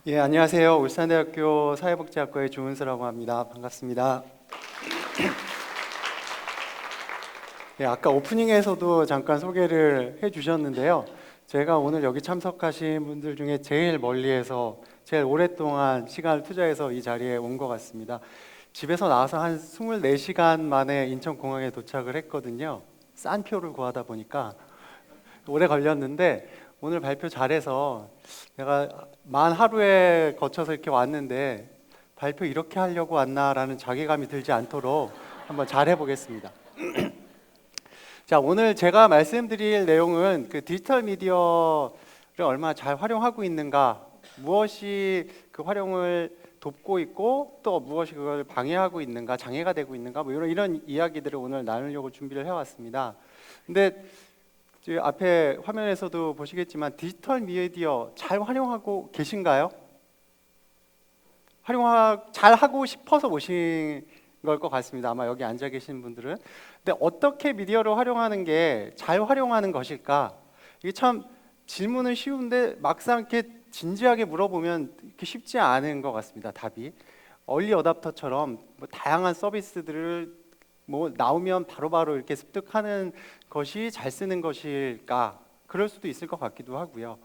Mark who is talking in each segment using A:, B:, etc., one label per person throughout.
A: 예, 안녕하세요. 울산대학교 사회복지학과의 조은수라고 합니다. 반갑습니다. 예, 아까 오프닝에서도 잠깐 소개를 해주셨는데요. 제가 오늘 여기 참석하신 분들 중에 제일 멀리에서 제일 오랫동안 시간을 투자해서 이 자리에 온 것 같습니다. 집에서 나와서 한 24시간 만에 인천공항에 도착을 했거든요. 싼 표를 구하다 보니까 오래 걸렸는데 오늘 발표 잘해서 내가 만 하루에 거쳐서 이렇게 왔는데 발표 이렇게 하려고 왔나라는 자괴감이 들지 않도록 한번 잘 해보겠습니다. 자, 오늘 제가 말씀드릴 내용은 그 디지털 미디어를 얼마나 잘 활용하고 있는가, 무엇이 그 활용을 돕고 있고 또 무엇이 그걸 방해하고 있는가, 장애가 되고 있는가, 뭐 이런 이야기들을 오늘 나누려고 준비를 해왔습니다. 근데 앞에 화면에서도 보시겠지만 디지털 미디어 잘 활용하고 계신가요? 잘 하고 싶어서 오신 걸 것 같습니다. 아마 여기 앉아 계신 분들은. 근데 어떻게 미디어를 활용하는 게 잘 활용하는 것일까? 이게 참 질문은 쉬운데 막상 이렇게 진지하게 물어보면 이렇게 쉽지 않은 것 같습니다. 답이. 얼리 어답터처럼 뭐 다양한 서비스들을 뭐 나오면 바로바로 이렇게 습득하는 것이 잘 쓰는 것일까? 그럴 수도 있을 것 같기도 하고요.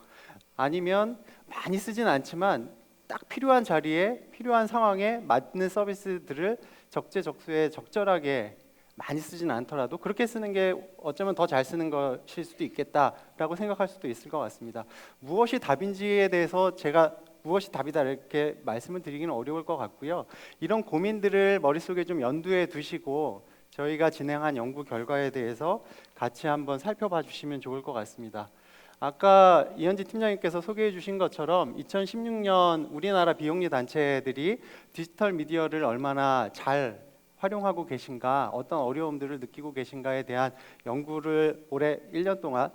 A: 아니면 많이 쓰진 않지만 딱 필요한 자리에 필요한 상황에 맞는 서비스들을 적재적소에 적절하게 많이 쓰진 않더라도 그렇게 쓰는 게 어쩌면 더 잘 쓰는 것일 수도 있겠다라고 생각할 수도 있을 것 같습니다. 무엇이 답인지에 대해서 제가 무엇이 답이다 이렇게 말씀을 드리기는 어려울 것 같고요. 이런 고민들을 머릿속에 좀 연두에 두시고 저희가 진행한 연구 결과에 대해서 같이 한번 살펴봐 주시면 좋을 것 같습니다. 아까 이현지 팀장님께서 소개해 주신 것처럼 2016년 우리나라 비영리 단체들이 디지털 미디어를 얼마나 잘 활용하고 계신가, 어떤 어려움들을 느끼고 계신가에 대한 연구를 올해 1년 동안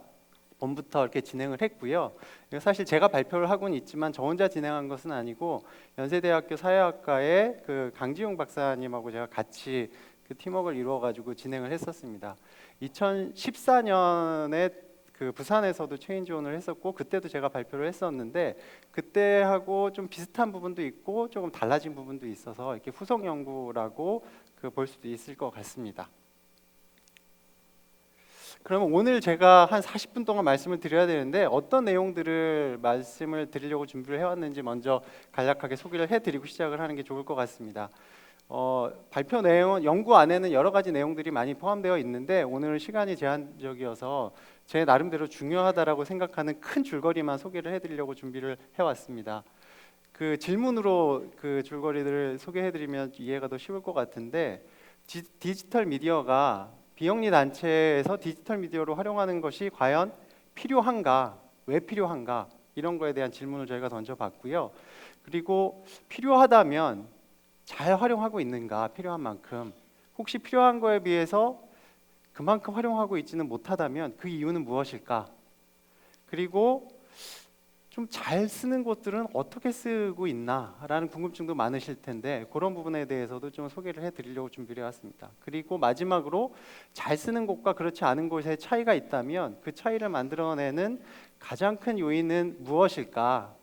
A: 봄부터 이렇게 진행을 했고요. 사실 제가 발표를 하고는 있지만 저 혼자 진행한 것은 아니고 연세대학교 사회학과의 그 강지용 박사님하고 제가 같이 그 팀워크를 이루어 가지고 진행을 했었습니다. 2014년에 그 부산에서도 체인지온을 했었고 그때도 제가 발표를 했었는데 그때하고 좀 비슷한 부분도 있고 조금 달라진 부분도 있어서 이렇게 후속 연구라고 볼 수도 있을 것 같습니다. 그러면 오늘 제가 한 40분 동안 말씀을 드려야 되는데 어떤 내용들을 말씀을 드리려고 준비를 해왔는지 먼저 간략하게 소개를 해드리고 시작을 하는 게 좋을 것 같습니다. 발표 내용은 연구 안에는 여러 가지 내용들이 많이 포함되어 있는데 오늘은 시간이 제한적이어서 제 나름대로 중요하다라고 생각하는 큰 줄거리만 소개를 해드리려고 준비를 해왔습니다. 그 질문으로 그 줄거리들을 소개해드리면 이해가 더 쉬울 것 같은데 디지털 미디어가 비영리 단체에서 디지털 미디어로 활용하는 것이 과연 필요한가, 왜 필요한가 이런 거에 대한 질문을 저희가 던져봤고요. 그리고 필요하다면 잘 활용하고 있는가, 필요한 만큼 혹시 필요한 거에 비해서 그만큼 활용하고 있지는 못하다면 그 이유는 무엇일까? 그리고 좀 잘 쓰는 곳들은 어떻게 쓰고 있나라는 궁금증도 많으실 텐데 그런 부분에 대해서도 좀 소개를 해드리려고 준비를 해왔습니다. 그리고 마지막으로 잘 쓰는 곳과 그렇지 않은 곳에 차이가 있다면 그 차이를 만들어내는 가장 큰 요인은 무엇일까?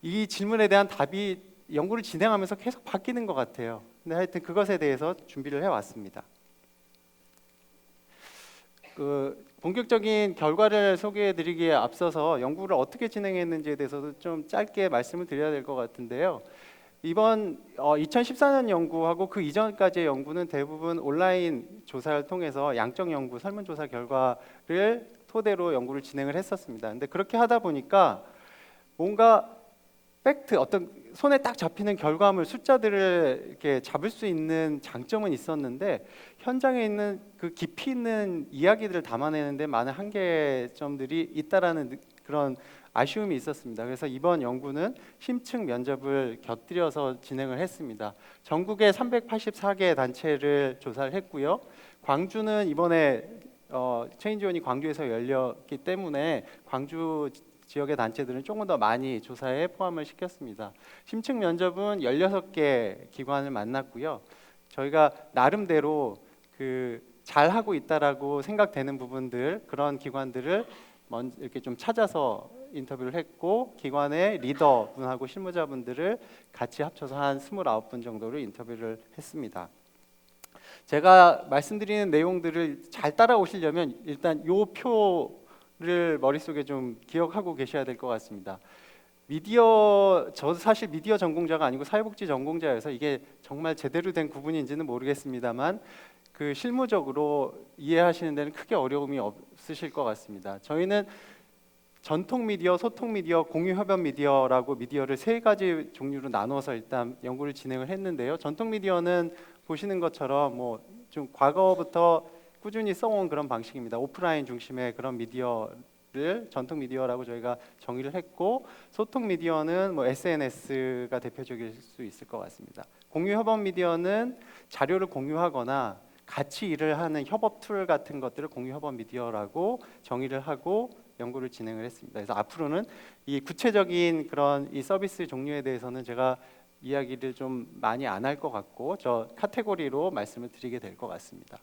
A: 이 질문에 대한 답이 연구를 진행하면서 계속 바뀌는 것 같아요. 근데 하여튼 그것에 대해서 준비를 해왔습니다. 본격적인 결과를 소개해드리기에 앞서서 연구를 어떻게 진행했는지에 대해서도 좀 짧게 말씀을 드려야 될 것 같은데요. 이번 2014년 연구하고 그 이전까지의 연구는 대부분 온라인 조사를 통해서 양적 연구, 설문조사 결과를 토대로 연구를 진행을 했었습니다. 근데 그렇게 하다 보니까 뭔가 팩트, 어떤 손에 딱 잡히는 결과물, 숫자들을 이렇게 잡을 수 있는 장점은 있었는데 현장에 있는 그 깊이 있는 이야기들을 담아내는데 많은 한계점들이 있다라는 그런 아쉬움이 있었습니다. 그래서 이번 연구는 심층 면접을 곁들여서 진행을 했습니다. 전국의 384개 단체를 조사를 했고요. 광주는 이번에 체인지온이 광주에서 열렸기 때문에 광주 지역의 단체들은 조금 더 많이 조사에 포함을 시켰습니다. 심층 면접은 16개 기관을 만났고요. 저희가 나름대로 잘 하고 있다라고 생각되는 부분들, 그런 기관들을 먼저 이렇게 좀 찾아서 인터뷰를 했고 기관의 리더분하고 실무자분들을 같이 합쳐서 한 29분 정도를 인터뷰를 했습니다. 제가 말씀드리는 내용들을 잘 따라오시려면 일단 요 표를 머릿속에 좀 기억하고 계셔야 될 것 같습니다. 저도 사실 미디어 전공자가 아니고 사회복지 전공자여서 이게 정말 제대로 된 구분인지는 모르겠습니다만 그 실무적으로 이해하시는 데는 크게 어려움이 없으실 것 같습니다. 저희는 전통 미디어, 소통 미디어, 공유 협업 미디어라고 미디어를 세 가지 종류로 나눠서 일단 연구를 진행을 했는데요. 전통 미디어는 보시는 것처럼 뭐 좀 과거부터 꾸준히 써온 그런 방식입니다. 오프라인 중심의 그런 미디어를 전통 미디어라고 저희가 정의를 했고, 소통 미디어는 뭐 SNS가 대표적일 수 있을 것 같습니다. 공유 협업 미디어는 자료를 공유하거나 같이 일을 하는 협업 툴 같은 것들을 공유 협업 미디어라고 정의를 하고 연구를 진행을 했습니다. 그래서 앞으로는 이 구체적인 그런 이 서비스 종류에 대해서는 제가 이야기를 좀 많이 안 할 것 같고 저 카테고리로 말씀을 드리게 될 것 같습니다.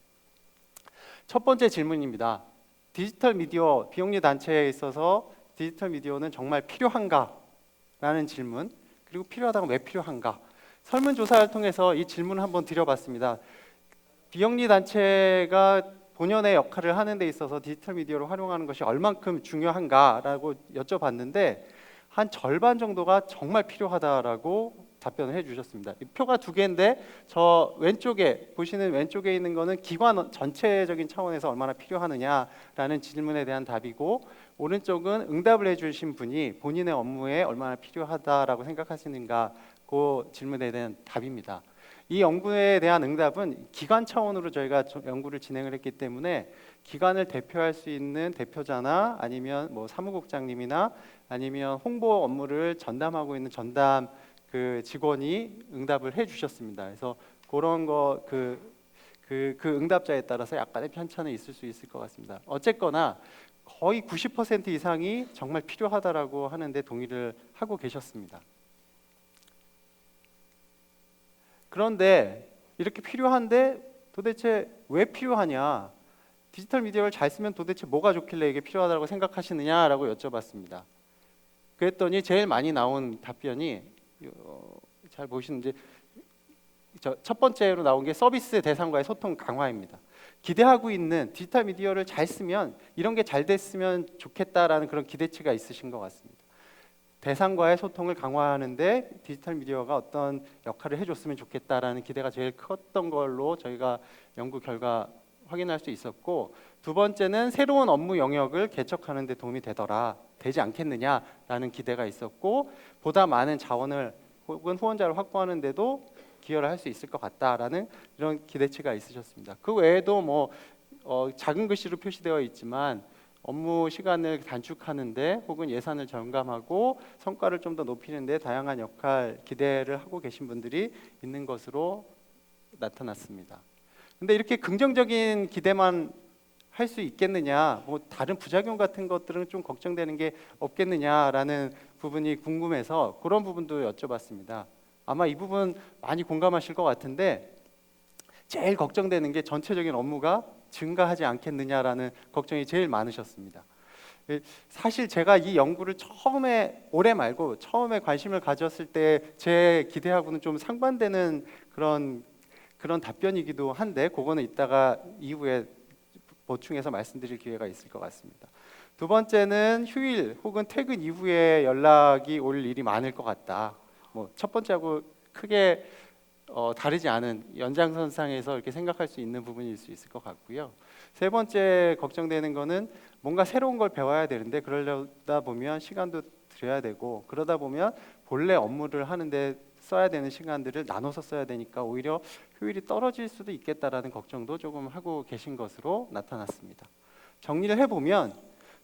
A: 첫 번째 질문입니다. 디지털 미디어 비영리 단체에 있어서 디지털 미디어는 정말 필요한가? 라는 질문, 그리고 필요하다면 왜 필요한가? 설문조사를 통해서 이 질문을 한번 드려봤습니다. 비영리 단체가 본연의 역할을 하는 데 있어서 디지털 미디어를 활용하는 것이 얼만큼 중요한가라고 여쭤봤는데 한 절반 정도가 정말 필요하다라고 답변을 해주셨습니다. 이 표가 두 개인데 저 왼쪽에 보시는 왼쪽에 있는 거는 기관 전체적인 차원에서 얼마나 필요하느냐라는 질문에 대한 답이고, 오른쪽은 응답을 해주신 분이 본인의 업무에 얼마나 필요하다라고 생각하시는가 그 질문에 대한 답입니다. 이 연구에 대한 응답은 기관 차원으로 저희가 연구를 진행을 했기 때문에 기관을 대표할 수 있는 대표자나 아니면 뭐 사무국장님이나 아니면 홍보 업무를 전담하고 있는 전담 그 직원이 응답을 해주셨습니다. 그래서 그런 거 그 응답자에 따라서 약간의 편차는 있을 수 있을 것 같습니다. 어쨌거나 거의 90% 이상이 정말 필요하다라고 하는데 동의를 하고 계셨습니다. 그런데 이렇게 필요한데 도대체 왜 필요하냐? 디지털 미디어를 잘 쓰면 도대체 뭐가 좋길래 이게 필요하다고 생각하시느냐라고 여쭤봤습니다. 그랬더니 제일 많이 나온 답변이 잘 보시는지 첫 번째로 나온 게 서비스 대상과의 소통 강화입니다. 기대하고 있는 디지털 미디어를 잘 쓰면 이런 게 잘 됐으면 좋겠다라는 그런 기대치가 있으신 것 같습니다. 대상과의 소통을 강화하는데 디지털 미디어가 어떤 역할을 해줬으면 좋겠다라는 기대가 제일 컸던 걸로 저희가 연구 결과 확인할 수 있었고, 두 번째는 새로운 업무 영역을 개척하는 데 도움이 되지 않겠느냐라는 기대가 있었고, 보다 많은 자원을 혹은 후원자를 확보하는 데도 기여를 할 수 있을 것 같다라는 이런 기대치가 있으셨습니다. 그 외에도 뭐 작은 글씨로 표시되어 있지만 업무 시간을 단축하는데 혹은 예산을 절감하고 성과를 좀 더 높이는 데 다양한 역할 기대를 하고 계신 분들이 있는 것으로 나타났습니다. 근데 이렇게 긍정적인 기대만 할 수 있겠느냐, 뭐 다른 부작용 같은 것들은 좀 걱정되는 게 없겠느냐라는 부분이 궁금해서 그런 부분도 여쭤봤습니다. 아마 이 부분 많이 공감하실 것 같은데 제일 걱정되는 게 전체적인 업무가 증가하지 않겠느냐라는 걱정이 제일 많으셨습니다. 사실 제가 이 연구를 올해 말고 처음에 관심을 가졌을 때 제 기대하고는 좀 상반되는 그런 답변이기도 한데 그거는 이따가 이후에 보충해서 말씀드릴 기회가 있을 것 같습니다. 두 번째는 휴일 혹은 퇴근 이후에 연락이 올 일이 많을 것 같다. 뭐 첫 번째하고 크게 다르지 않은 연장선상에서 이렇게 생각할 수 있는 부분일 수 있을 것 같고요. 세 번째 걱정되는 거는 뭔가 새로운 걸 배워야 되는데 그러다 보면 시간도 들여야 되고 그러다 보면 본래 업무를 하는데 써야 되는 시간들을 나눠서 써야 되니까 오히려 효율이 떨어질 수도 있겠다라는 걱정도 조금 하고 계신 것으로 나타났습니다. 정리를 해보면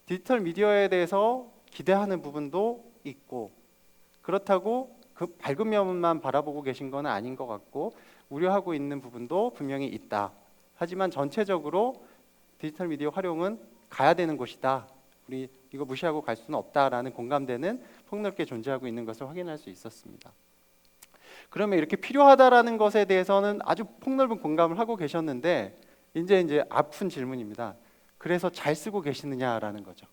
A: 디지털 미디어에 대해서 기대하는 부분도 있고, 그렇다고 그 밝은 면만 바라보고 계신 건 아닌 것 같고 우려하고 있는 부분도 분명히 있다. 하지만 전체적으로 디지털 미디어 활용은 가야 되는 곳이다. 우리 이거 무시하고 갈 수는 없다라는 공감대는 폭넓게 존재하고 있는 것을 확인할 수 있었습니다. 그러면 이렇게 필요하다라는 것에 대해서는 아주 폭넓은 공감을 하고 계셨는데 이제 아픈 질문입니다. 그래서 잘 쓰고 계시느냐라는 거죠.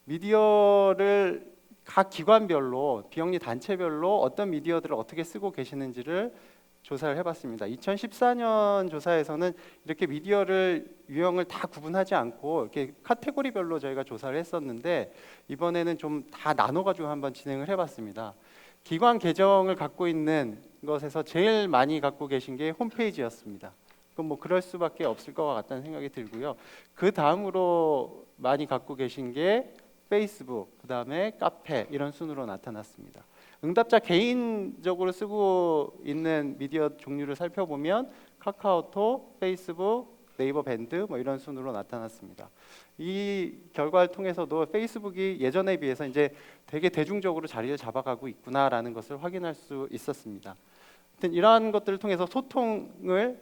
A: 미디어를 각 기관별로, 비영리 단체별로 어떤 미디어들을 어떻게 쓰고 계시는지를 조사를 해봤습니다. 2014년 조사에서는 이렇게 미디어를 유형을 다 구분하지 않고 이렇게 카테고리별로 저희가 조사를 했었는데, 이번에는 좀 다 나눠가지고 한번 진행을 해봤습니다. 기관 계정을 갖고 있는 것에서 제일 많이 갖고 계신 게 홈페이지였습니다. 그럼 뭐 그럴 수밖에 없을 것 같다는 생각이 들고요. 그 다음으로 많이 갖고 계신 게 페이스북, 그 다음에 카페, 이런 순으로 나타났습니다. 응답자 개인적으로 쓰고 있는 미디어 종류를 살펴보면 카카오톡, 페이스북, 네이버 밴드 뭐 이런 순으로 나타났습니다. 이 결과를 통해서도 페이스북이 예전에 비해서 이제 되게 대중적으로 자리를 잡아가고 있구나라는 것을 확인할 수 있었습니다. 하여튼 이러한 것들을 통해서 소통을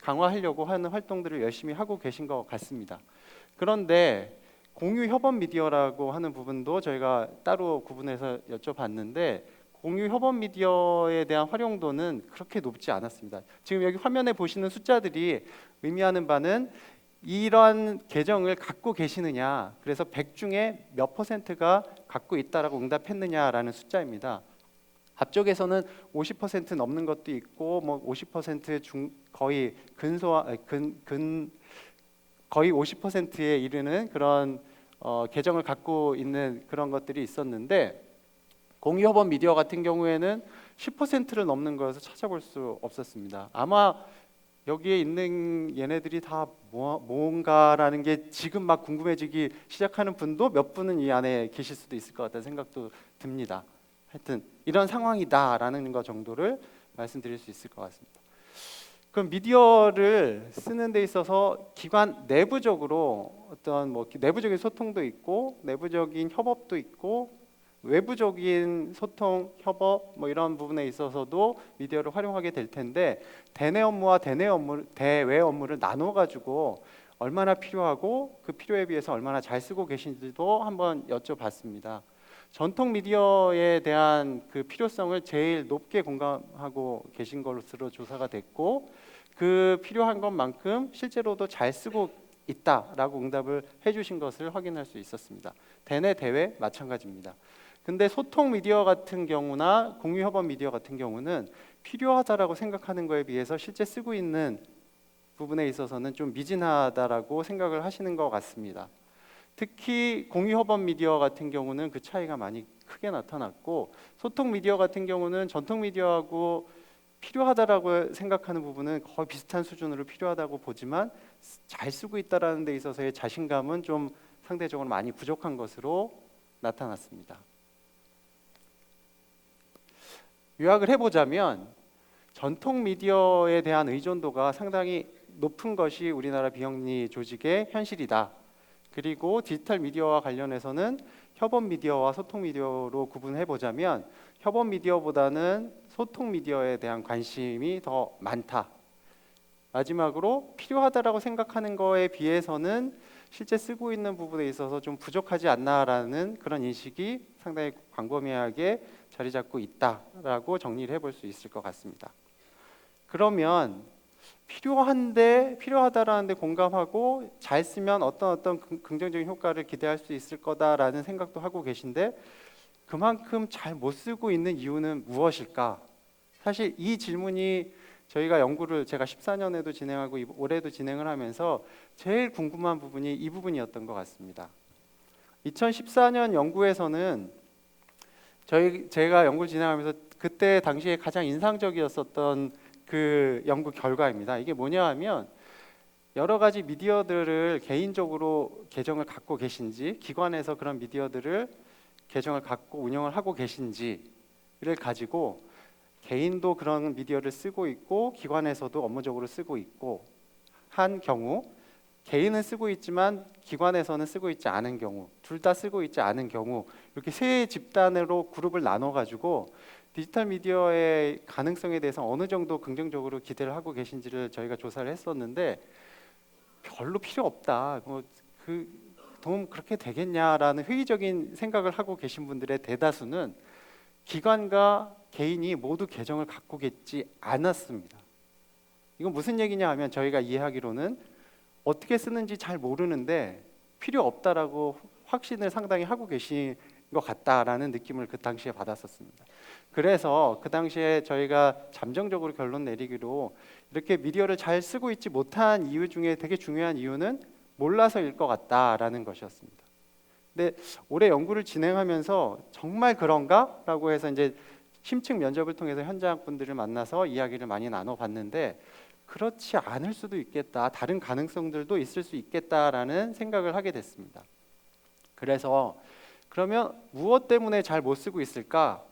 A: 강화하려고 하는 활동들을 열심히 하고 계신 것 같습니다. 그런데 공유 협업 미디어라고 하는 부분도 저희가 따로 구분해서 여쭤봤는데, 공유 협업 미디어에 대한 활용도는 그렇게 높지 않았습니다. 지금 여기 화면에 보시는 숫자들이 의미하는 바는 이러한 계정을 갖고 계시느냐, 그래서 100 중에 몇 %가 갖고 있다라고 응답했느냐라는 숫자입니다. 앞쪽에서는 50% 넘는 것도 있고, 뭐 50% 거의 거의 50%에 이르는 그런 계정을 갖고 있는 그런 것들이 있었는데, 공유협업 미디어 같은 경우에는 10%를 넘는 거여서 찾아볼 수 없었습니다. 아마 여기에 있는 얘네들이 다 뭔가라는 게 지금 막 궁금해지기 시작하는 분도 몇 분은 이 안에 계실 수도 있을 것 같다는 생각도 듭니다. 하여튼 이런 상황이다라는 것 정도를 말씀드릴 수 있을 것 같습니다. 그럼 미디어를 쓰는 데 있어서 기관 내부적으로 어떤 뭐 내부적인 소통도 있고, 내부적인 협업도 있고, 외부적인 소통, 협업 뭐 이런 부분에 있어서도 미디어를 활용하게 될 텐데, 대내 업무와 대외 업무를 나눠 가지고 얼마나 필요하고 그 필요에 비해서 얼마나 잘 쓰고 계신지도 한번 여쭤봤습니다. 전통 미디어에 대한 그 필요성을 제일 높게 공감하고 계신 것으로 조사가 됐고, 그 필요한 것만큼 실제로도 잘 쓰고 있다라고 응답을 해주신 것을 확인할 수 있었습니다. 대내 대외 마찬가지입니다. 근데 소통 미디어 같은 경우나 공유 협업 미디어 같은 경우는 필요하다라고 생각하는 거에 비해서 실제 쓰고 있는 부분에 있어서는 좀 미진하다라고 생각을 하시는 것 같습니다. 특히 공유 협업 미디어 같은 경우는 그 차이가 많이 크게 나타났고, 소통 미디어 같은 경우는 전통 미디어하고 필요하다라고 생각하는 부분은 거의 비슷한 수준으로 필요하다고 보지만, 잘 쓰고 있다라는 데 있어서의 자신감은 좀 상대적으로 많이 부족한 것으로 나타났습니다. 요약을 해보자면, 전통 미디어에 대한 의존도가 상당히 높은 것이 우리나라 비영리 조직의 현실이다. 그리고 디지털 미디어와 관련해서는 협업 미디어와 소통 미디어로 구분해 보자면, 협업 미디어보다는 소통 미디어에 대한 관심이 더 많다. 마지막으로 필요하다라고 생각하는 거에 비해서는 실제 쓰고 있는 부분에 있어서 좀 부족하지 않나라는 그런 인식이 상당히 광범위하게 자리 잡고 있다라고 정리를 해볼 수 있을 것 같습니다. 그러면 필요하다라는 데 공감하고 잘 쓰면 어떤 긍정적인 효과를 기대할 수 있을 거다라는 생각도 하고 계신데, 그만큼 잘 못 쓰고 있는 이유는 무엇일까? 사실 이 질문이 저희가 연구를 제가 14년에도 진행하고 올해도 진행을 하면서 제일 궁금한 부분이 이 부분이었던 것 같습니다. 2014년 연구에서는 제가 연구를 진행하면서 그때 당시에 가장 인상적이었었던 그 연구 결과입니다. 이게 뭐냐 하면, 여러 가지 미디어들을 개인적으로 계정을 갖고 계신지, 기관에서 그런 미디어들을 계정을 갖고 운영을 하고 계신지를 가지고, 개인도 그런 미디어를 쓰고 있고 기관에서도 업무적으로 쓰고 있고 한 경우, 개인은 쓰고 있지만 기관에서는 쓰고 있지 않은 경우, 둘 다 쓰고 있지 않은 경우, 이렇게 세 집단으로 그룹을 나눠 가지고 디지털 미디어의 가능성에 대해서 어느 정도 긍정적으로 기대를 하고 계신지를 저희가 조사를 했었는데, 별로 필요 없다, 그 도움 그렇게 되겠냐라는 회의적인 생각을 하고 계신 분들의 대다수는 기관과 개인이 모두 계정을 갖고 계지 않았습니다. 이건 무슨 얘기냐 하면, 저희가 이해하기로는 어떻게 쓰는지 잘 모르는데 필요 없다라고 확신을 상당히 하고 계신 것 같다라는 느낌을 그 당시에 받았었습니다. 그래서 그 당시에 저희가 잠정적으로 결론 내리기로 이렇게 미디어를 잘 쓰고 있지 못한 이유 중에 되게 중요한 이유는 몰라서일 것 같다라는 것이었습니다. 근데 올해 연구를 진행하면서 정말 그런가라고 해서 이제 심층 면접을 통해서 현장 분들을 만나서 이야기를 많이 나눠봤는데 그렇지 않을 수도 있겠다, 다른 가능성들도 있을 수 있겠다라는 생각을 하게 됐습니다. 그래서 그러면 무엇 때문에 잘 못 쓰고 있을까?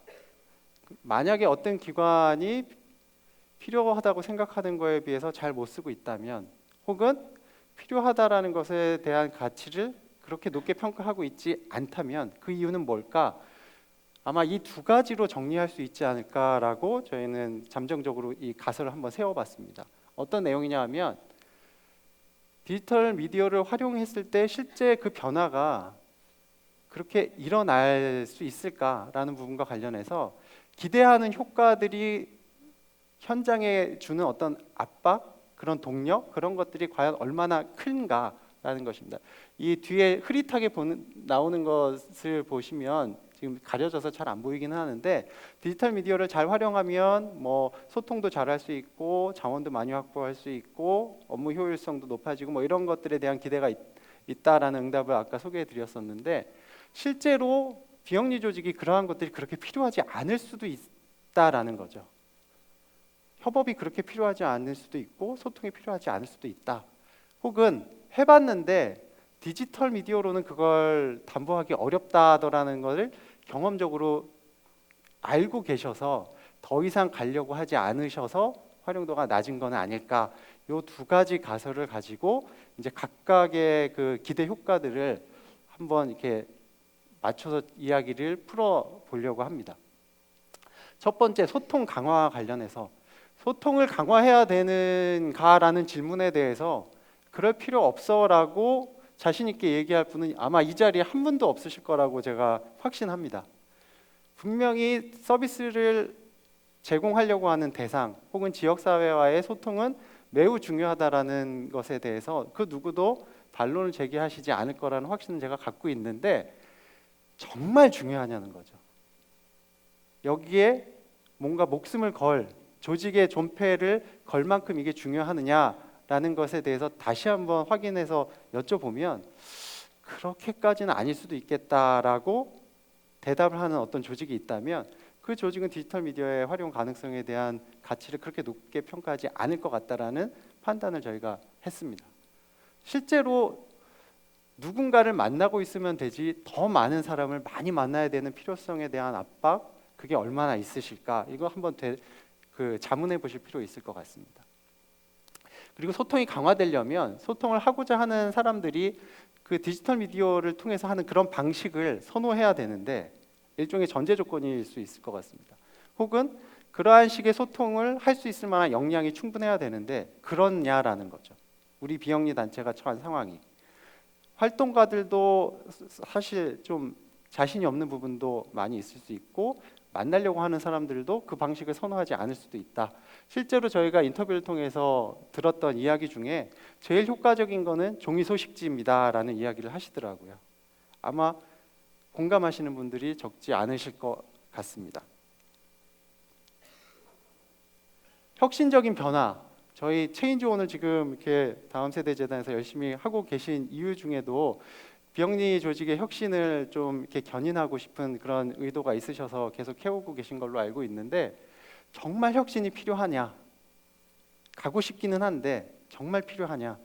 A: 만약에 어떤 기관이 필요하다고 생각하는 거에 비해서 잘 못 쓰고 있다면, 혹은 필요하다라는 것에 대한 가치를 그렇게 높게 평가하고 있지 않다면 그 이유는 뭘까? 아마 이 두 가지로 정리할 수 있지 않을까라고 저희는 잠정적으로 이 가설을 한번 세워봤습니다. 어떤 내용이냐 하면 디지털 미디어를 활용했을 때 실제 그 변화가 그렇게 일어날 수 있을까라는 부분과 관련해서 기대하는 효과들이 현장에 주는 어떤 압박, 그런 동력, 그런 것들이 과연 얼마나 큰가라는 것입니다. 이 뒤에 흐릿하게 나오는 것을 보시면 지금 가려져서 잘 안 보이긴 하는데 디지털 미디어를 잘 활용하면 뭐 소통도 잘할 수 있고 자원도 많이 확보할 수 있고 업무 효율성도 높아지고 뭐 이런 것들에 대한 기대가 있다라는 응답을 아까 소개해 드렸었는데 실제로 비영리 조직이 그러한 것들이 그렇게 필요하지 않을 수도 있다라는 거죠. 협업이 그렇게 필요하지 않을 수도 있고 소통이 필요하지 않을 수도 있다. 혹은 해봤는데 디지털 미디어로는 그걸 담보하기 어렵다더라는 것을 경험적으로 알고 계셔서 더 이상 가려고 하지 않으셔서 활용도가 낮은 건 아닐까. 요 두 가지 가설을 가지고 이제 각각의 그 기대 효과들을 한번 이렇게 맞춰서 이야기를 풀어 보려고 합니다. 첫 번째, 소통 강화와 관련해서 소통을 강화해야 되는가라는 질문에 대해서 그럴 필요 없어라고 자신 있게 얘기할 분은 아마 이 자리에 한 분도 없으실 거라고 제가 확신합니다. 분명히 서비스를 제공하려고 하는 대상 혹은 지역사회와의 소통은 매우 중요하다라는 것에 대해서 그 누구도 반론을 제기하시지 않을 거라는 확신은 제가 갖고 있는데 정말 중요하냐는 거죠. 여기에 뭔가 목숨을 걸 조직의 존폐를 걸 만큼 이게 중요하느냐라는 것에 대해서 다시 한번 확인해서 여쭤보면 그렇게까지는 아닐 수도 있겠다라고 대답을 하는 어떤 조직이 있다면 그 조직은 디지털 미디어의 활용 가능성에 대한 가치를 그렇게 높게 평가하지 않을 것 같다라는 판단을 저희가 했습니다. 실제로 누군가를 만나고 있으면 되지 더 많은 사람을 많이 만나야 되는 필요성에 대한 압박, 그게 얼마나 있으실까? 이거 한번 자문해 보실 필요 있을 것 같습니다. 그리고 소통이 강화되려면 소통을 하고자 하는 사람들이 그 디지털 미디어를 통해서 하는 그런 방식을 선호해야 되는데 일종의 전제 조건일 수 있을 것 같습니다. 혹은 그러한 식의 소통을 할 수 있을 만한 역량이 충분해야 되는데 그렇냐라는 거죠. 우리 비영리 단체가 처한 상황이 활동가들도 사실 좀 자신이 없는 부분도 많이 있을 수 있고 만나려고 하는 사람들도 그 방식을 선호하지 않을 수도 있다. 실제로 저희가 인터뷰를 통해서 들었던 이야기 중에 제일 효과적인 거는 종이 소식지입니다라는 이야기를 하시더라고요. 아마 공감하시는 분들이 적지 않으실 것 같습니다. 혁신적인 변화, 저희 체인지온을 지금 이렇게 다음 세대 재단에서 열심히 하고 계신 이유 중에도 비영리 조직의 혁신을 좀 이렇게 견인하고 싶은 그런 의도가 있으셔서 계속 해오고 계신 걸로 알고 있는데 정말 혁신이 필요하냐? 가고 싶기는 한데 정말 필요하냐?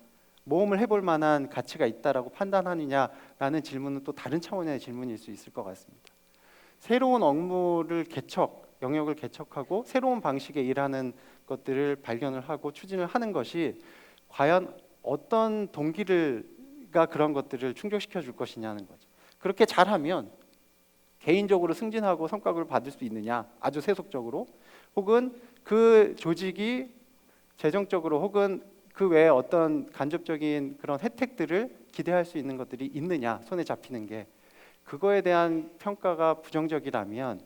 A: 모험을 해볼 만한 가치가 있다라고 판단하느냐라는 질문은 또 다른 차원의 질문일 수 있을 것 같습니다. 새로운 업무를 영역을 개척하고 새로운 방식의 일하는 것들을 발견을 하고 추진을 하는 것이 과연 어떤 동기가 그런 것들을 충족시켜 줄 것이냐는 거죠. 그렇게 잘하면 개인적으로 승진하고 성과급을 받을 수 있느냐, 아주 세속적으로, 혹은 그 조직이 재정적으로 혹은 그 외에 어떤 간접적인 그런 혜택들을 기대할 수 있는 것들이 있느냐, 손에 잡히는 게, 그거에 대한 평가가 부정적이라면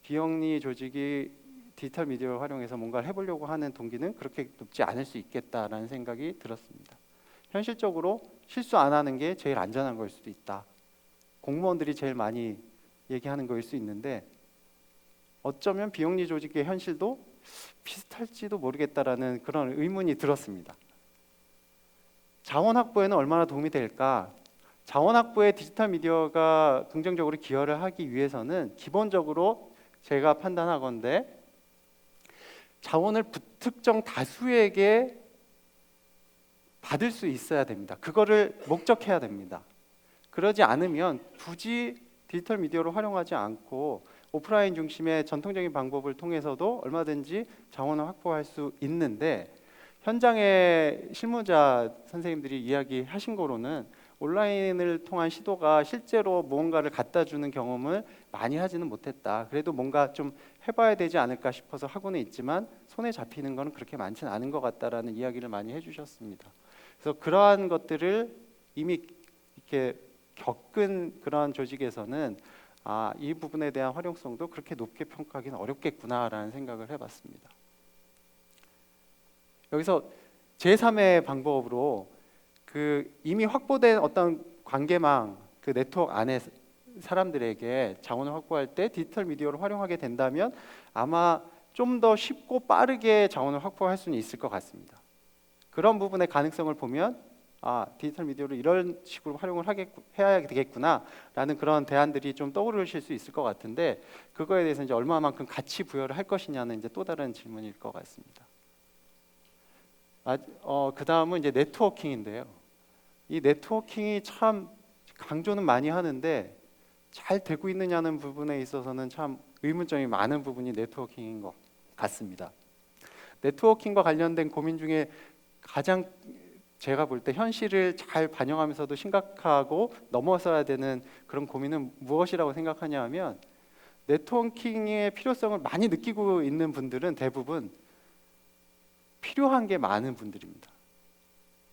A: 비영리 조직이 디지털 미디어를 활용해서 뭔가를 해보려고 하는 동기는 그렇게 높지 않을 수 있겠다라는 생각이 들었습니다. 현실적으로 실수 안 하는 게 제일 안전한 걸 수도 있다. 공무원들이 제일 많이 얘기하는 거일 수 있는데 어쩌면 비영리 조직의 현실도 비슷할지도 모르겠다라는 그런 의문이 들었습니다. 자원 확보에는 얼마나 도움이 될까? 자원 확보에 디지털 미디어가 긍정적으로 기여를 하기 위해서는 기본적으로 제가 판단하건대 자원을 불특정 다수에게 받을 수 있어야 됩니다. 그거를 목적해야 됩니다. 그러지 않으면 굳이 디지털 미디어를 활용하지 않고 오프라인 중심의 전통적인 방법을 통해서도 얼마든지 자원을 확보할 수 있는데 현장의 실무자 선생님들이 이야기하신 거로는 온라인을 통한 시도가 실제로 무언가를 갖다 주는 경험을 많이 하지는 못했다. 그래도 뭔가 좀 해봐야 되지 않을까 싶어서 하고는 있지만 손에 잡히는 건 그렇게 많지는 않은 것 같다라는 이야기를 많이 해주셨습니다. 그래서 그러한 것들을 이미 이렇게 겪은 그러한 조직에서는 이 부분에 대한 활용성도 그렇게 높게 평가하기는 어렵겠구나라는 생각을 해봤습니다. 여기서 제3의 방법으로 그 이미 확보된 어떤 관계망, 그 네트워크 안에 사람들에게 자원을 확보할 때 디지털 미디어를 활용하게 된다면 아마 좀 더 쉽고 빠르게 자원을 확보할 수는 있을 것 같습니다. 그런 부분의 가능성을 보면 디지털 미디어를 이런 식으로 활용을 해야 되겠구나라는 그런 대안들이 좀 떠오르실 수 있을 것 같은데 그거에 대해서 이제 얼마만큼 가치 부여를 할 것이냐는 이제 또 다른 질문일 것 같습니다. 그 다음은 이제 네트워킹인데요. 이 네트워킹이 참 강조는 많이 하는데 잘 되고 있느냐는 부분에 있어서는 참 의문점이 많은 부분이 네트워킹인 것 같습니다. 네트워킹과 관련된 고민 중에 가장 제가 볼 때 현실을 잘 반영하면서도 심각하고 넘어서야 되는 그런 고민은 무엇이라고 생각하냐 하면 네트워킹의 필요성을 많이 느끼고 있는 분들은 대부분 필요한 게 많은 분들입니다.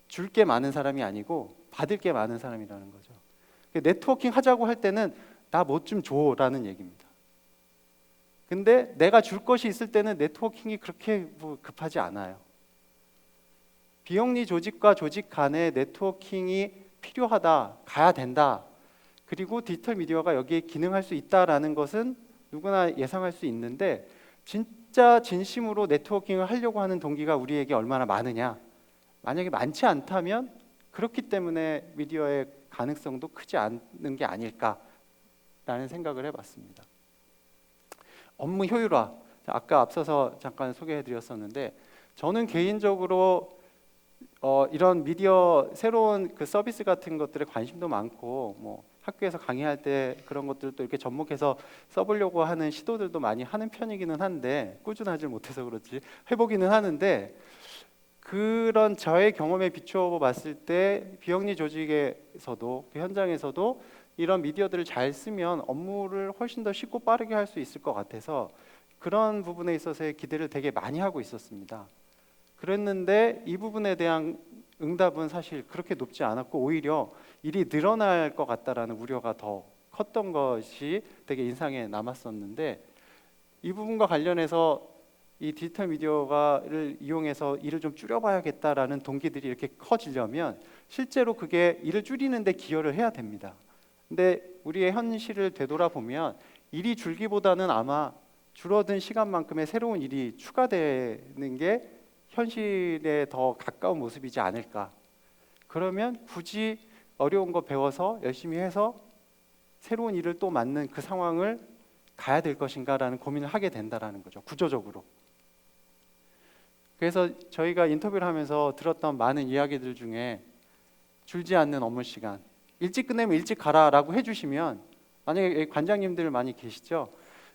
A: 줄 게 많은 사람이 아니고 받을 게 많은 사람이라는 거죠. 네트워킹 하자고 할 때는 나 뭐 좀 줘라는 얘기입니다. 근데 내가 줄 것이 있을 때는 네트워킹이 그렇게 급하지 않아요. 비영리 조직과 조직 간의 네트워킹이 필요하다, 가야 된다. 그리고 디지털 미디어가 여기에 기능할 수 있다라는 것은 누구나 예상할 수 있는데 진짜 진심으로 네트워킹을 하려고 하는 동기가 우리에게 얼마나 많으냐. 만약에 많지 않다면 그렇기 때문에 미디어의 가능성도 크지 않는 게 아닐까라는 생각을 해봤습니다. 업무 효율화, 아까 앞서서 잠깐 소개해드렸었는데 저는 개인적으로 이런 미디어 새로운 그 서비스 같은 것들에 관심도 많고 뭐 학교에서 강의할 때 그런 것들도 이렇게 접목해서 써보려고 하는 시도들도 많이 하는 편이기는 한데 꾸준하지 못해서 그렇지 해보기는 하는데 그런 저의 경험에 비추어 봤을 때 비영리 조직에서도 그 현장에서도 이런 미디어들을 잘 쓰면 업무를 훨씬 더 쉽고 빠르게 할 수 있을 것 같아서 그런 부분에 있어서의 기대를 되게 많이 하고 있었습니다. 그랬는데 이 부분에 대한 응답은 사실 그렇게 높지 않았고 오히려 일이 늘어날 것 같다라는 우려가 더 컸던 것이 되게 인상에 남았었는데 이 부분과 관련해서 이 디지털 미디어를 이용해서 일을 좀 줄여봐야겠다라는 동기들이 이렇게 커지려면 실제로 그게 일을 줄이는 데 기여를 해야 됩니다. 근데 우리의 현실을 되돌아보면 일이 줄기보다는 아마 줄어든 시간만큼의 새로운 일이 추가되는 게 현실에 더 가까운 모습이지 않을까. 그러면 굳이 어려운 거 배워서 열심히 해서 새로운 일을 또 맡는 그 상황을 가야 될 것인가라는 고민을 하게 된다라는 거죠. 구조적으로. 그래서 저희가 인터뷰를 하면서 들었던 많은 이야기들 중에 줄지 않는 업무 시간, 일찍 끝내면 일찍 가라라고 해주시면 만약에 관장님들 많이 계시죠?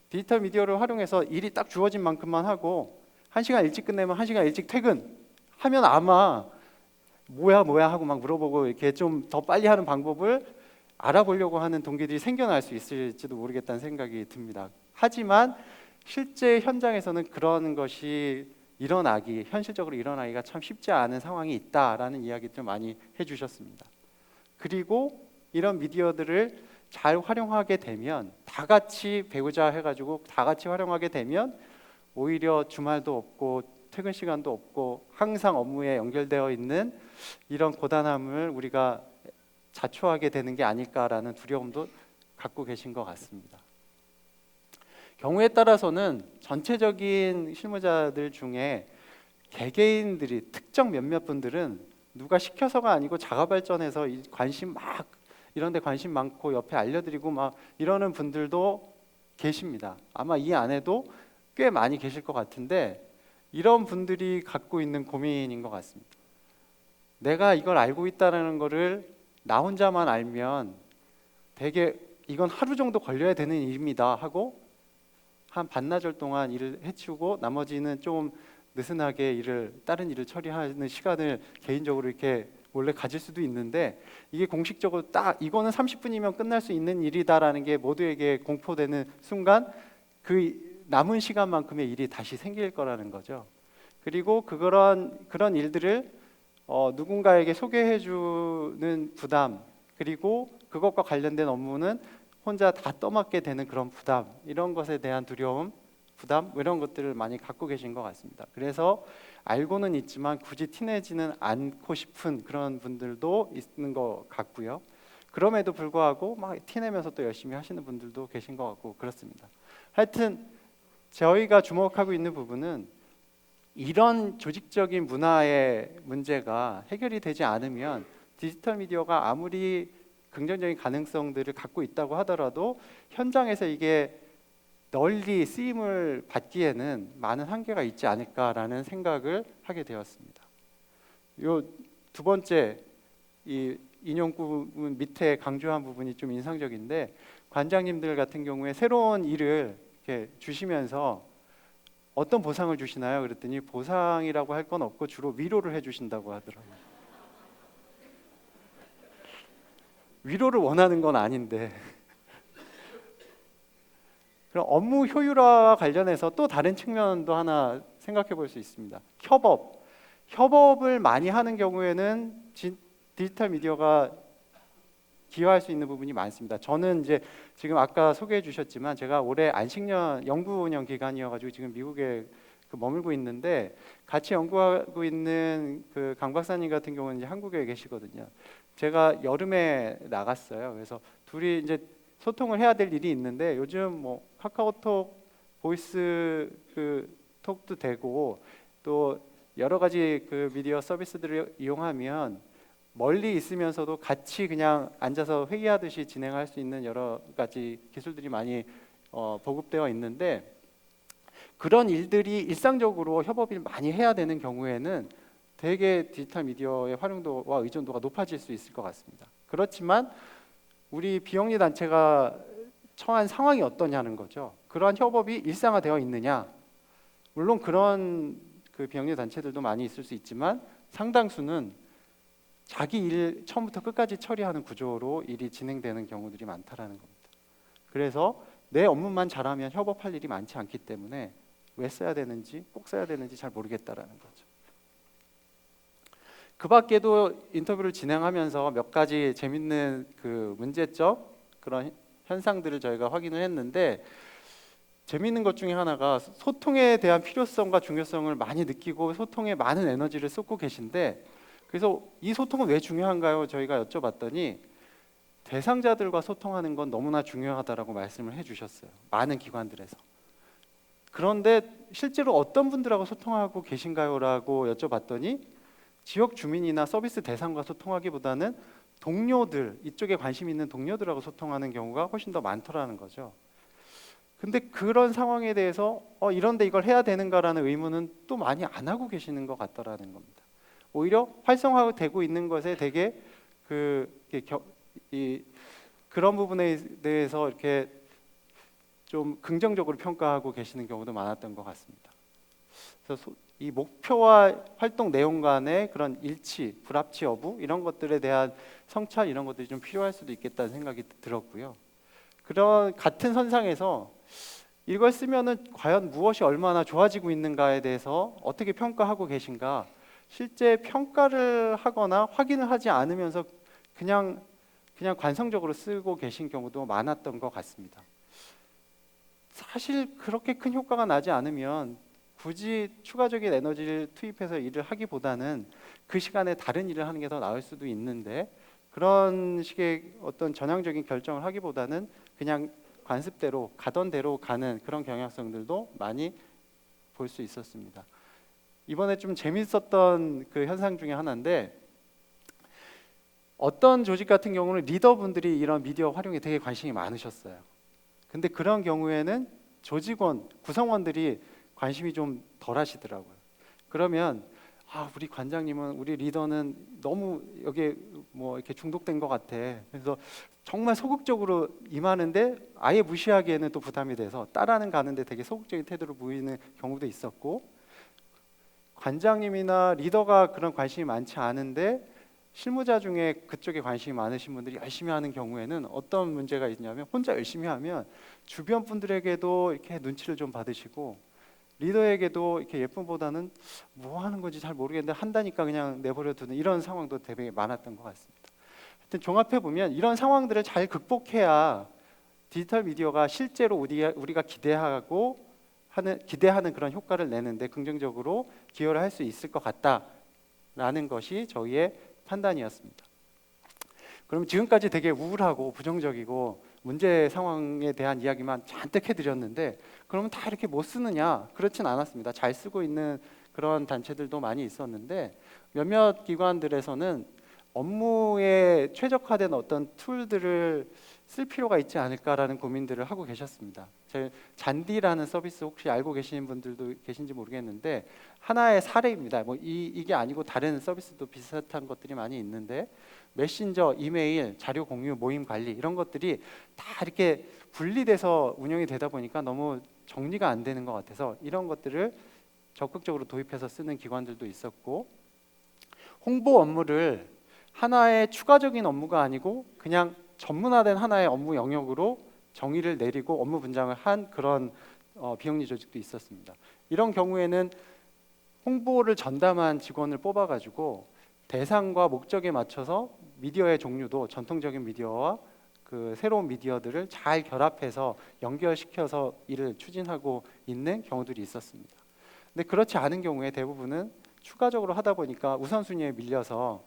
A: 디지털 미디어를 활용해서 일이 딱 주어진 만큼만 하고 1시간 일찍 끝내면 1시간 일찍 퇴근 하면 아마 뭐야 하고 막 물어보고 이렇게 좀 더 빨리 하는 방법을 알아보려고 하는 동기들이 생겨날 수 있을지도 모르겠다는 생각이 듭니다. 하지만 실제 현장에서는 그런 것이 현실적으로 일어나기가 참 쉽지 않은 상황이 있다라는 이야기들 많이 해주셨습니다. 그리고 이런 미디어들을 잘 활용하게 되면 다 같이 배우자 해가지고 다 같이 활용하게 되면 오히려 주말도 없고 퇴근 시간도 없고 항상 업무에 연결되어 있는 이런 고단함을 우리가 자초하게 되는 게 아닐까라는 두려움도 갖고 계신 것 같습니다. 경우에 따라서는 전체적인 실무자들 중에 개개인들이 특정 몇몇 분들은 누가 시켜서가 아니고 자가 발전해서 관심 막 이런 데 관심 많고 옆에 알려드리고 막 이러는 분들도 계십니다. 아마 이 안에도 꽤 많이 계실 것 같은데 이런 분들이 갖고 있는 고민인 것 같습니다. 내가 이걸 알고 있다는 거를 나 혼자만 알면 되게 이건 하루 정도 걸려야 되는 일입니다 하고 한 반나절 동안 일을 해치우고 나머지는 좀 느슨하게 다른 일을 처리하는 시간을 개인적으로 이렇게 원래 가질 수도 있는데 이게 공식적으로 딱 이거는 30분이면 끝날 수 있는 일이다라는 게 모두에게 공포되는 순간 그 남은 시간만큼의 일이 다시 생길 거라는 거죠. 그리고 그런 일들을 누군가에게 소개해주는 부담, 그리고 그것과 관련된 업무는 혼자 다 떠맡게 되는 그런 부담, 이런 것에 대한 두려움, 부담 이런 것들을 많이 갖고 계신 것 같습니다. 그래서 알고는 있지만 굳이 티내지는 않고 싶은 그런 분들도 있는 것 같고요. 그럼에도 불구하고 막 티내면서 또 열심히 하시는 분들도 계신 것 같고 그렇습니다. 하여튼 저희가 주목하고 있는 부분은 이런 조직적인 문화의 문제가 해결이 되지 않으면 디지털 미디어가 아무리 긍정적인 가능성들을 갖고 있다고 하더라도 현장에서 이게 널리 쓰임을 받기에는 많은 한계가 있지 않을까라는 생각을 하게 되었습니다. 요 두 번째 이 인용 부분 밑에 강조한 부분이 좀 인상적인데 관장님들 같은 경우에 새로운 일을 이렇게 주시면서 어떤 보상을 주시나요? 그랬더니 보상이라고 할 건 없고 주로 위로를 해주신다고 하더라고요. 위로를 원하는 건 아닌데 그럼 업무 효율화와 관련해서 또 다른 측면도 하나 생각해 볼 수 있습니다. 협업을 많이 하는 경우에는 디지털 미디어가 기여할 수 있는 부분이 많습니다. 저는 이제 지금 아까 소개해 주셨지만 제가 올해 안식년 연구년 기간이어가지고 지금 미국에 머물고 있는데 같이 연구하고 있는 그 강 박사님 같은 경우는 이제 한국에 계시거든요. 제가 여름에 나갔어요. 그래서 둘이 이제 소통을 해야 될 일이 있는데 요즘 뭐 카카오톡 보이스 그 톡도 되고 또 여러 가지 그 미디어 서비스들을 이용하면 멀리 있으면서도 같이 그냥 앉아서 회의하듯이 진행할 수 있는 여러 가지 기술들이 많이 보급되어 있는데 그런 일들이 일상적으로 협업을 많이 해야 되는 경우에는 되게 디지털 미디어의 활용도와 의존도가 높아질 수 있을 것 같습니다. 그렇지만 우리 비영리 단체가 처한 상황이 어떠냐는 거죠. 그러한 협업이 일상화되어 있느냐? 물론 그런 그 비영리 단체들도 많이 있을 수 있지만 상당수는 자기 일 처음부터 끝까지 처리하는 구조로 일이 진행되는 경우들이 많다라는 겁니다. 그래서 내 업무만 잘하면 협업할 일이 많지 않기 때문에 왜 써야 되는지, 꼭 써야 되는지 잘 모르겠다라는 거죠. 그 밖에도 인터뷰를 진행하면서 몇 가지 재밌는 그 문제점, 그런 현상들을 저희가 확인을 했는데 재밌는 것 중에 하나가 소통에 대한 필요성과 중요성을 많이 느끼고 소통에 많은 에너지를 쏟고 계신데 그래서 이 소통은 왜 중요한가요? 저희가 여쭤봤더니 대상자들과 소통하는 건 너무나 중요하다라고 말씀을 해주셨어요. 많은 기관들에서. 그런데 실제로 어떤 분들하고 소통하고 계신가요? 라고 여쭤봤더니 지역 주민이나 서비스 대상과 소통하기보다는 동료들, 이쪽에 관심 있는 동료들하고 소통하는 경우가 훨씬 더 많더라는 거죠. 근데 그런 상황에 대해서 이런데 이걸 해야 되는가라는 의문은 또 많이 안 하고 계시는 것 같더라는 겁니다. 오히려 활성화되고 있는 것에 되게 그런 부분에 대해서 이렇게 좀 긍정적으로 평가하고 계시는 경우도 많았던 것 같습니다. 그래서 이 목표와 활동 내용 간의 그런 일치, 불합치 여부 이런 것들에 대한 성찰 이런 것들이 좀 필요할 수도 있겠다는 생각이 들었고요. 그런 같은 선상에서 이걸 쓰면은 과연 무엇이 얼마나 좋아지고 있는가에 대해서 어떻게 평가하고 계신가? 실제 평가를 하거나 확인을 하지 않으면서 그냥 관성적으로 쓰고 계신 경우도 많았던 것 같습니다. 사실 그렇게 큰 효과가 나지 않으면 굳이 추가적인 에너지를 투입해서 일을 하기보다는 그 시간에 다른 일을 하는 게 더 나을 수도 있는데 그런 식의 어떤 전향적인 결정을 하기보다는 그냥 관습대로 가던 대로 가는 그런 경향성들도 많이 볼 수 있었습니다. 이번에 좀 재밌었던 그 현상 중에 하나인데, 어떤 조직 같은 경우는 리더분들이 이런 미디어 활용에 되게 관심이 많으셨어요. 근데 그런 경우에는 조직원, 구성원들이 관심이 좀 덜 하시더라고요. 그러면 우리 관장님은, 우리 리더는 너무 여기에 뭐 이렇게 중독된 것 같아. 그래서 정말 소극적으로 임하는데 아예 무시하기에는 또 부담이 돼서 따라는 가는데 되게 소극적인 태도를 보이는 경우도 있었고, 관장님이나 리더가 그런 관심이 많지 않은데 실무자 중에 그쪽에 관심이 많으신 분들이 열심히 하는 경우에는 어떤 문제가 있냐면, 혼자 열심히 하면 주변 분들에게도 이렇게 눈치를 좀 받으시고, 리더에게도 이렇게 예쁨보다는 뭐 하는 건지 잘 모르겠는데 한다니까 그냥 내버려 두는 이런 상황도 되게 많았던 것 같습니다. 하여튼 종합해 보면 이런 상황들을 잘 극복해야 디지털 미디어가 실제로 우리가 기대하는 그런 효과를 내는데 긍정적으로 기여를 할 수 있을 것 같다라는 것이 저희의 판단이었습니다. 그럼 지금까지 되게 우울하고 부정적이고 문제 상황에 대한 이야기만 잔뜩 해드렸는데, 그러면 다 이렇게 못 쓰느냐? 그렇진 않았습니다. 잘 쓰고 있는 그런 단체들도 많이 있었는데, 몇몇 기관들에서는 업무에 최적화된 어떤 툴들을 쓸 필요가 있지 않을까라는 고민들을 하고 계셨습니다. 제 잔디라는 서비스 혹시 알고 계시는 분들도 계신지 모르겠는데, 하나의 사례입니다. 뭐 이게 아니고 다른 서비스도 비슷한 것들이 많이 있는데, 메신저, 이메일, 자료 공유, 모임 관리 이런 것들이 다 이렇게 분리돼서 운영이 되다 보니까 너무 정리가 안 되는 것 같아서 이런 것들을 적극적으로 도입해서 쓰는 기관들도 있었고, 홍보 업무를 하나의 추가적인 업무가 아니고 그냥 전문화된 하나의 업무 영역으로 정의를 내리고 업무 분장을 한 그런 비영리 조직도 있었습니다. 이런 경우에는 홍보를 전담한 직원을 뽑아가지고 대상과 목적에 맞춰서 미디어의 종류도 전통적인 미디어와 그 새로운 미디어들을 잘 결합해서 연결시켜서 일을 추진하고 있는 경우들이 있었습니다. 근데 그렇지 않은 경우에 대부분은 추가적으로 하다 보니까 우선순위에 밀려서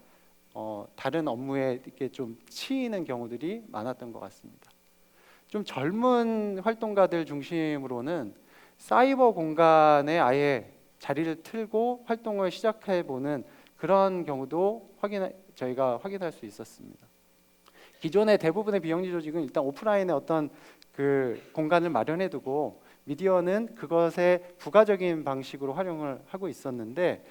A: 다른 업무에 이렇게 좀 치이는 경우들이 많았던 것 같습니다. 좀 젊은 활동가들 중심으로는 사이버 공간에 아예 자리를 틀고 활동을 시작해보는 그런 경우도 저희가 확인할 수 있었습니다. 기존의 대부분의 비영리 조직은 일단 오프라인의 어떤 그 공간을 마련해두고 미디어는 그것의 부가적인 방식으로 활용을 하고 있었는데,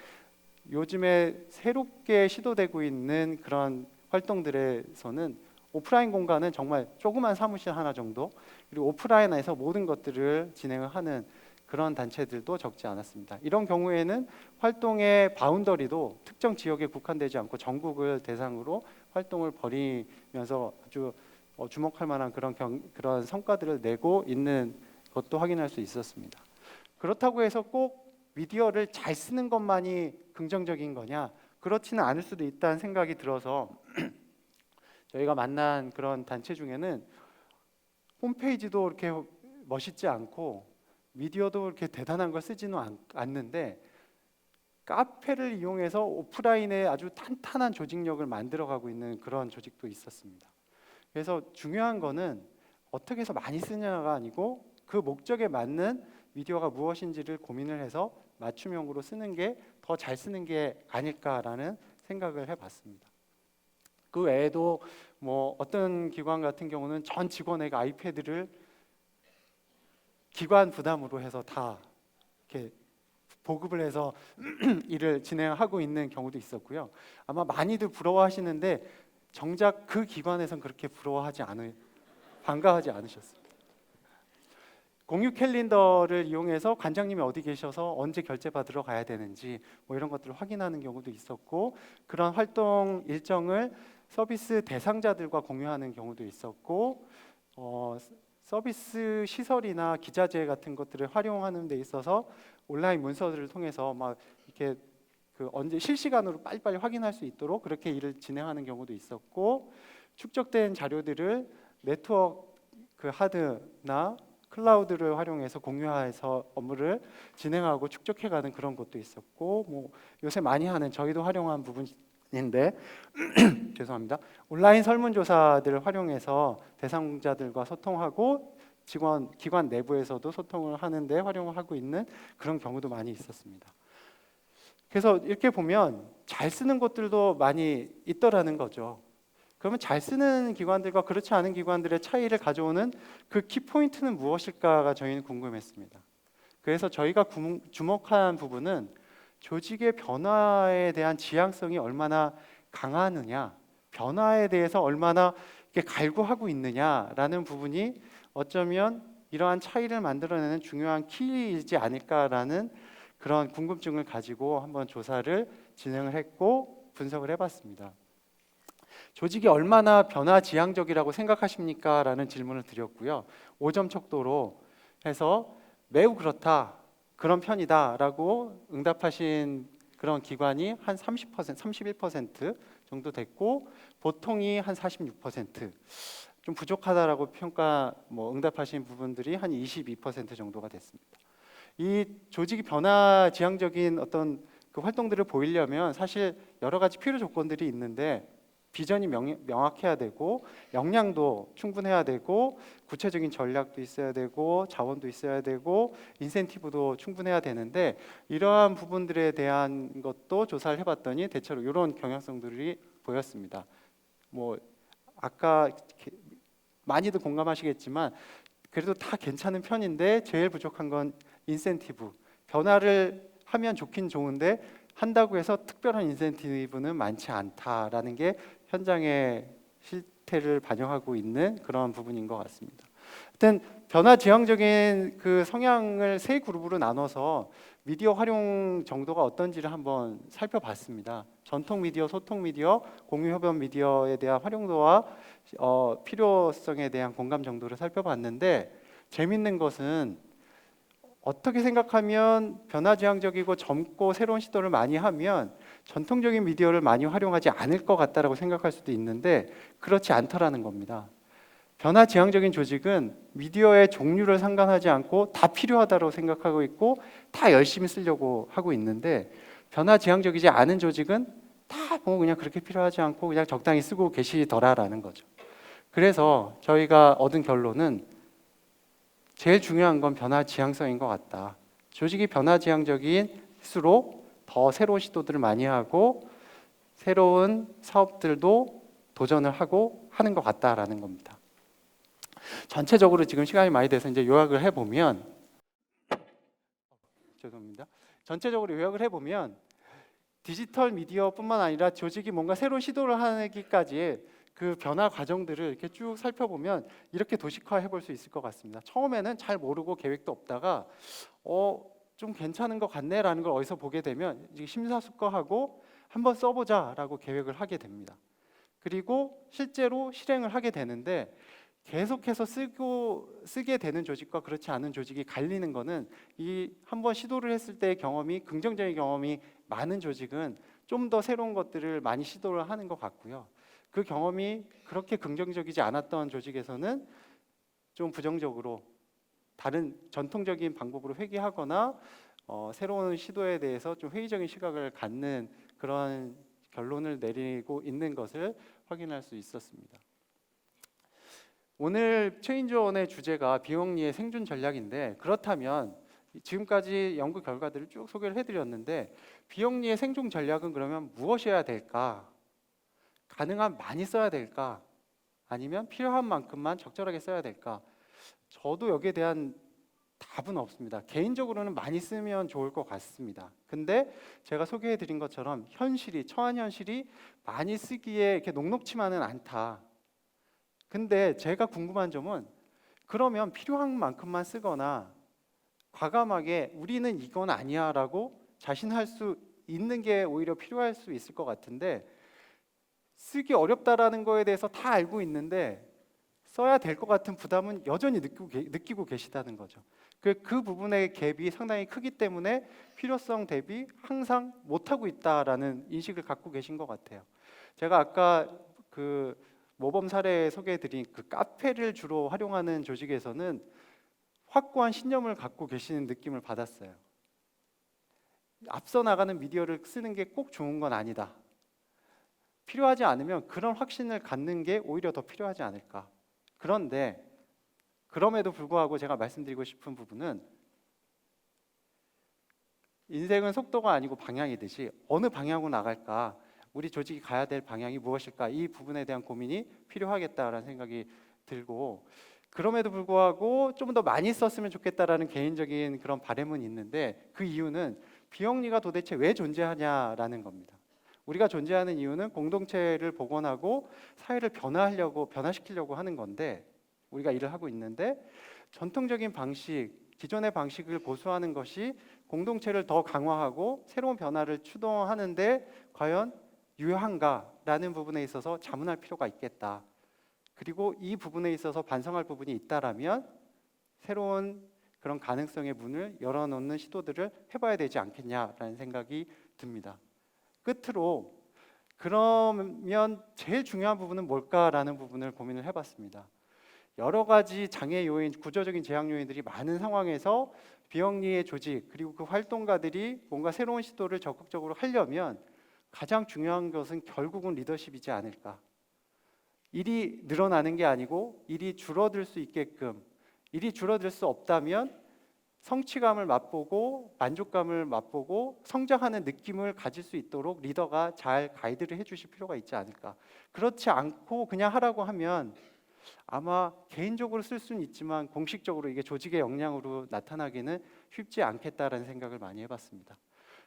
A: 요즘에 새롭게 시도되고 있는 그런 활동들에서는 오프라인 공간은 정말 조그만 사무실 하나 정도, 그리고 오프라인에서 모든 것들을 진행을 하는 그런 단체들도 적지 않았습니다. 이런 경우에는 활동의 바운더리도 특정 지역에 국한되지 않고 전국을 대상으로 활동을 벌이면서 아주 주목할 만한 그런 성과들을 내고 있는 것도 확인할 수 있었습니다. 그렇다고 해서 꼭 미디어를 잘 쓰는 것만이 긍정적인 거냐? 그렇지는 않을 수도 있다는 생각이 들어서 저희가 만난 그런 단체 중에는 홈페이지도 이렇게 멋있지 않고 미디어도 이렇게 대단한 걸 쓰지는 않는데 카페를 이용해서 오프라인에 아주 탄탄한 조직력을 만들어가고 있는 그런 조직도 있었습니다. 그래서 중요한 거는 어떻게 해서 많이 쓰냐가 아니고 그 목적에 맞는 미디어가 무엇인지를 고민을 해서 맞춤형으로 쓰는 게 더 잘 쓰는 게 아닐까라는 생각을 해봤습니다. 그 외에도 뭐 어떤 기관 같은 경우는 전 직원에게 아이패드를 기관 부담으로 해서 다 이렇게 보급을 해서 일을 진행하고 있는 경우도 있었고요. 아마 많이들 부러워하시는데 정작 그 기관에선 그렇게 반가워하지 않으셨습니다. 공유 캘린더를 이용해서 관장님이 어디 계셔서 언제 결제 받으러 가야 되는지 뭐 이런 것들을 확인하는 경우도 있었고, 그런 활동 일정을 서비스 대상자들과 공유하는 경우도 있었고, 서비스 시설이나 기자재 같은 것들을 활용하는 데 있어서 온라인 문서들을 통해서 막 이렇게 언제 실시간으로 빨리빨리 확인할 수 있도록 그렇게 일을 진행하는 경우도 있었고, 축적된 자료들을 네트워크 하드나 클라우드를 활용해서 공유해서 업무를 진행하고 축적해가는 그런 것도 있었고, 뭐 요새 많이 하는 저희도 활용한 부분 죄송합니다. 온라인 설문조사들을 활용해서 대상자들과 소통하고 기관 내부에서도 소통을 하는데 활용을 하고 있는 그런 경우도 많이 있었습니다. 그래서 이렇게 보면 잘 쓰는 곳들도 많이 있더라는 거죠. 그러면 잘 쓰는 기관들과 그렇지 않은 기관들의 차이를 가져오는 그 키포인트는 무엇일까가 저희는 궁금했습니다. 그래서 저희가 주목한 부분은 조직의 변화에 대한 지향성이 얼마나 강하느냐, 변화에 대해서 얼마나 갈구하고 있느냐라는 부분이 어쩌면 이러한 차이를 만들어내는 중요한 키이지 않을까라는 그런 궁금증을 가지고 한번 조사를 진행을 했고 분석을 해봤습니다. 조직이 얼마나 변화 지향적이라고 생각하십니까? 라는 질문을 드렸고요. 5점 척도로 해서 매우 그렇다, 그런 편이다 라고 응답하신 그런 기관이 한 30%, 31% 정도 됐고 보통이 한 46%, 좀 부족하다라고 응답하신 부분들이 한 22% 정도가 됐습니다. 이 조직이 변화 지향적인 어떤 그 활동들을 보이려면 사실 여러 가지 필요 조건들이 있는데 비전이 명확해야 되고 역량도 충분해야 되고 구체적인 전략도 있어야 되고 자원도 있어야 되고 인센티브도 충분해야 되는데 이러한 부분들에 대한 것도 조사를 해봤더니 대체로 이런 경향성들이 보였습니다. 뭐 아까 많이들 공감하시겠지만 그래도 다 괜찮은 편인데 제일 부족한 건 인센티브. 변화를 하면 좋긴 좋은데 한다고 해서 특별한 인센티브는 많지 않다라는 게 현장의 실태를 반영하고 있는 그런 부분인 것 같습니다. 하여튼 변화 지향적인 그 성향을 세 그룹으로 나눠서 미디어 활용 정도가 어떤지를 한번 살펴봤습니다. 전통 미디어, 소통 미디어, 공유협업 미디어에 대한 활용도와 필요성에 대한 공감 정도를 살펴봤는데 재밌는 것은 어떻게 생각하면 변화지향적이고 젊고 새로운 시도를 많이 하면 전통적인 미디어를 많이 활용하지 않을 것 같다라고 생각할 수도 있는데 그렇지 않더라는 겁니다. 변화지향적인 조직은 미디어의 종류를 상관하지 않고 다 필요하다고 생각하고 있고 다 열심히 쓰려고 하고 있는데 변화지향적이지 않은 조직은 다 뭐 그냥 그렇게 필요하지 않고 그냥 적당히 쓰고 계시더라라는 거죠. 그래서 저희가 얻은 결론은 제일 중요한 건 변화 지향성인 것 같다. 조직이 변화 지향적일수록 더 새로운 시도들을 많이 하고 새로운 사업들도 도전을 하고 하는 것 같다라는 겁니다. 전체적으로 지금 시간이 많이 돼서 이제 요약을 해보면 죄송합니다. 전체적으로 요약을 해보면 디지털 미디어뿐만 아니라 조직이 뭔가 새로운 시도를 하기까지 그 변화 과정들을 이렇게 쭉 살펴보면 이렇게 도식화해 볼 수 있을 것 같습니다. 처음에는 잘 모르고 계획도 없다가 좀 괜찮은 것 같네라는 걸 어디서 보게 되면 심사숙고하고 한번 써보자라고 계획을 하게 됩니다. 그리고 실제로 실행을 하게 되는데 계속해서 쓰게 되는 조직과 그렇지 않은 조직이 갈리는 거는 이 한번 시도를 했을 때의 경험이 긍정적인 경험이 많은 조직은 좀 더 새로운 것들을 많이 시도를 하는 것 같고요. 그 경험이 그렇게 긍정적이지 않았던 조직에서는 좀 부정적으로 다른 전통적인 방법으로 회귀하거나 새로운 시도에 대해서 좀 회의적인 시각을 갖는 그런 결론을 내리고 있는 것을 확인할 수 있었습니다. 오늘 체인지원의 주제가 비영리의 생존 전략인데 그렇다면 지금까지 연구 결과들을 쭉 소개를 해드렸는데 비영리의 생존 전략은 그러면 무엇이어야 될까? 가능한 많이 써야 될까? 아니면 필요한 만큼만 적절하게 써야 될까? 저도 여기에 대한 답은 없습니다. 개인적으로는 많이 쓰면 좋을 것 같습니다. 근데 제가 소개해드린 것처럼 처한 현실이 많이 쓰기에 이렇게 녹록치만은 않다. 근데 제가 궁금한 점은 그러면 필요한 만큼만 쓰거나 과감하게 우리는 이건 아니야 라고 자신할 수 있는 게 오히려 필요할 수 있을 것 같은데 쓰기 어렵다라는 거에 대해서 다 알고 있는데 써야 될 것 같은 부담은 여전히 느끼고 계시다는 거죠. 그 부분의 갭이 상당히 크기 때문에 필요성 대비 항상 못하고 있다라는 인식을 갖고 계신 것 같아요. 제가 아까 그 모범 사례 소개해드린 그 카페를 주로 활용하는 조직에서는 확고한 신념을 갖고 계시는 느낌을 받았어요. 앞서 나가는 미디어를 쓰는 게 꼭 좋은 건 아니다. 필요하지 않으면 그런 확신을 갖는 게 오히려 더 필요하지 않을까. 그런데 그럼에도 불구하고 제가 말씀드리고 싶은 부분은 인생은 속도가 아니고 방향이듯이 어느 방향으로 나갈까, 우리 조직이 가야 될 방향이 무엇일까, 이 부분에 대한 고민이 필요하겠다라는 생각이 들고, 그럼에도 불구하고 좀 더 많이 썼으면 좋겠다라는 개인적인 그런 바람은 있는데, 그 이유는 비영리가 도대체 왜 존재하냐라는 겁니다. 우리가 존재하는 이유는 공동체를 복원하고 사회를 변화시키려고 하는 건데, 우리가 일을 하고 있는데 전통적인 방식, 기존의 방식을 고수하는 것이 공동체를 더 강화하고 새로운 변화를 추동하는데 과연 유효한가라는 부분에 있어서 자문할 필요가 있겠다. 그리고 이 부분에 있어서 반성할 부분이 있다라면 새로운 그런 가능성의 문을 열어놓는 시도들을 해봐야 되지 않겠냐라는 생각이 듭니다. 끝으로 그러면 제일 중요한 부분은 뭘까라는 부분을 고민을 해봤습니다. 여러 가지 장애 요인, 구조적인 제약 요인들이 많은 상황에서 비영리의 조직 그리고 그 활동가들이 뭔가 새로운 시도를 적극적으로 하려면 가장 중요한 것은 결국은 리더십이지 않을까. 일이 늘어나는 게 아니고 일이 줄어들 수 있게끔, 일이 줄어들 수 없다면 성취감을 맛보고 만족감을 맛보고 성장하는 느낌을 가질 수 있도록 리더가 잘 가이드를 해주실 필요가 있지 않을까. 그렇지 않고 그냥 하라고 하면 아마 개인적으로 쓸 수는 있지만 공식적으로 이게 조직의 역량으로 나타나기는 쉽지 않겠다라는 생각을 많이 해봤습니다.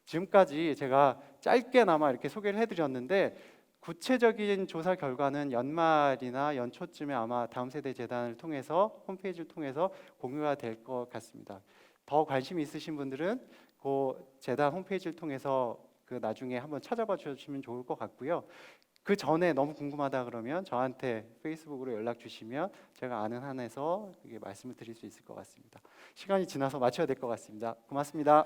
A: 지금까지 제가 짧게나마 이렇게 소개를 해드렸는데 구체적인 조사 결과는 연말이나 연초쯤에 아마 다음 세대 재단을 통해서 홈페이지를 통해서 공유가 될 것 같습니다. 더 관심 있으신 분들은 그 재단 홈페이지를 통해서 그 나중에 한번 찾아봐 주시면 좋을 것 같고요. 그 전에 너무 궁금하다 그러면 저한테 페이스북으로 연락 주시면 제가 아는 한에서 말씀을 드릴 수 있을 것 같습니다. 시간이 지나서 마쳐야 될 것 같습니다. 고맙습니다.